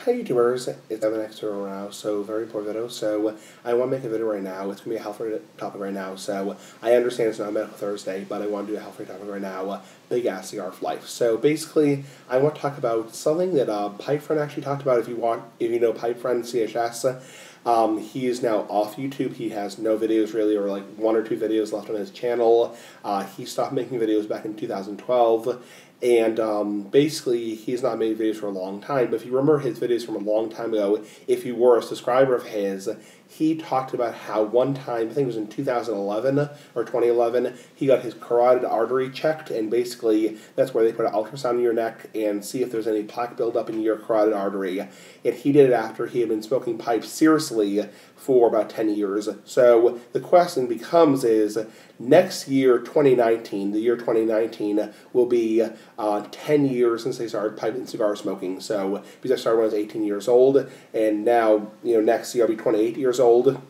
Hi YouTubers, it's Evan X now, so very important video. So I want to make a video right now. It's going to be a health topic right now. So I understand it's not a medical Thursday, but I want to do a health topic right now. Big ass cigar for life. So basically, I want to talk about something that Pipe Friend actually talked about. If you know Pipe Friend CHS, he is now off YouTube. He has no videos really, or like 1 or 2 videos left on his channel. He stopped making videos back in 2012. And basically, he's not made videos for a long time. But if you remember his videos from a long time ago, if you were a subscriber of his, he talked about how one time, I think it was in 2011 or 2011, he got his carotid artery checked. And basically, that's where they put an ultrasound in your neck and see if there's any plaque buildup in your carotid artery. And he did it after he had been smoking pipe seriously for about 10 years. So the question becomes is, next year, 2019, the year 2019, will be 10 years since they started pipe and cigar smoking. So, because I started when I was 18 years old, and now, next year I'll be 28 years old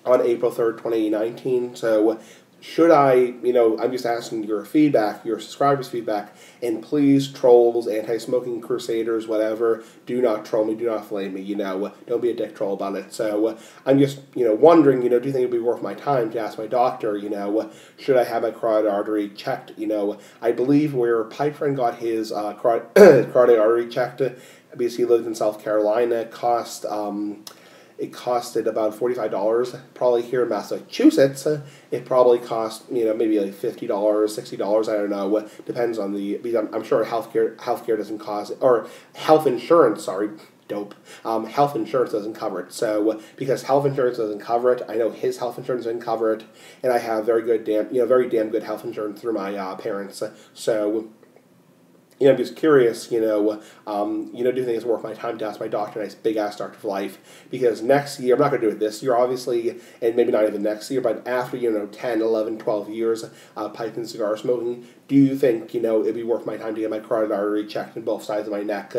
on April 3rd, 2019. So, should I, I'm just asking your feedback, your subscribers' feedback, and please, trolls, anti-smoking crusaders, whatever, do not troll me, do not flame me, don't be a dick troll about it. So, I'm just, wondering, do you think it would be worth my time to ask my doctor, should I have my carotid artery checked, I believe where Pipe Friend got his carotid artery checked, because he lived in South Carolina, it costed about $45. Probably here in Massachusetts, it probably cost maybe like $50, $60. I don't know. Depends on because I'm sure healthcare doesn't cost, or health insurance. Sorry, dope. Health insurance doesn't cover it. So because health insurance doesn't cover it, I know his health insurance doesn't cover it, and I have very damn good health insurance through my parents. So. I'm just curious, do you think it's worth my time to ask my doctor, nice big-ass doctor for life? Because next year, I'm not going to do it this year, obviously, and maybe not even next year, but after, 10, 11, 12 years pipe and cigar smoking, do you think, it'd be worth my time to get my carotid artery checked in both sides of my neck?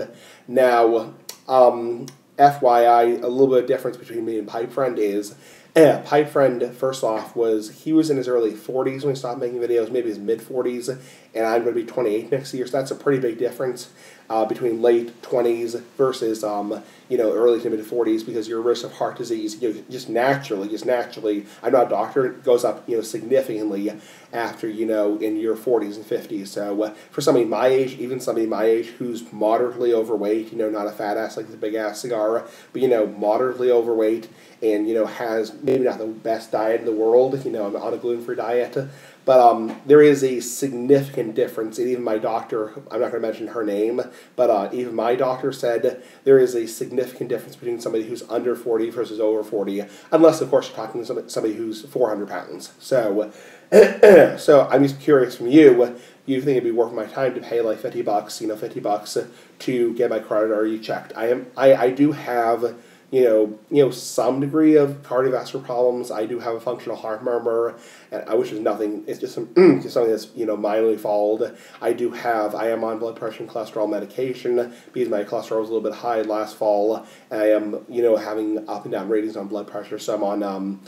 Now, FYI, a little bit of difference between me and Pipe Friend is, Pipe Friend, first off, he was in his early 40s when he stopped making videos, maybe his mid-40s, and I'm going to be 28 next year, so that's a pretty big difference between late 20s versus, early to mid-40s, because your risk of heart disease, just naturally, I'm not a doctor, it goes up, significantly after, in your 40s and 50s. So for somebody my age, even somebody my age who's moderately overweight, not a fat ass like the big ass cigar, but, moderately overweight, and, has maybe not the best diet in the world, I'm on a gluten-free diet, but there is a significant difference, and even my doctor, I'm not going to mention her name, but even my doctor said there is a significant difference between somebody who's under 40 versus over 40, unless, of course, you're talking to somebody who's 400 pounds. So, so I'm just curious from you, do you think it'd be worth my time to pay like $50, $50 to get my carotid artery checked? I do have some degree of cardiovascular problems. I do have a functional heart murmur, and which is nothing. It's just something that's mildly followed. I am on blood pressure and cholesterol medication because my cholesterol was a little bit high last fall. And I am having up and down ratings on blood pressure. So I'm on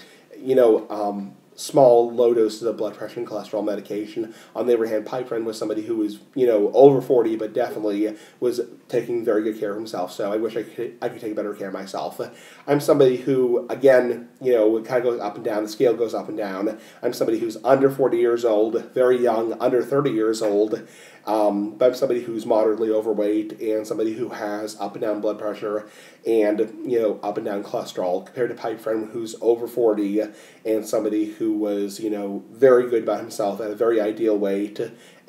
small, low doses of blood pressure and cholesterol medication. On the other hand, Pipe Friend was somebody who was, over 40, but definitely was taking very good care of himself. So I wish I could take better care of myself. I'm somebody who, again, it kind of goes up and down. The scale goes up and down. I'm somebody who's under 40 years old, very young, under 30 years old. But I'm somebody who's moderately overweight and somebody who has up and down blood pressure and, up and down cholesterol, compared to Pipe Friend who's over 40 and somebody who was, very good about himself at a very ideal weight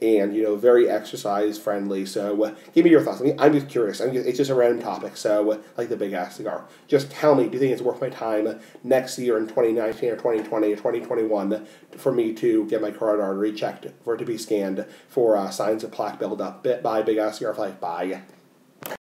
and, very exercise friendly. So give me your thoughts. I'm just curious. It's just a random topic. So like the big ass cigar. Just tell me, do you think it's worth my time next year in 2019 or 2020 or 2021 for me to get my carotid artery checked, for it to be scanned for signs of plaque buildup? By big ass cigar for life. Bye.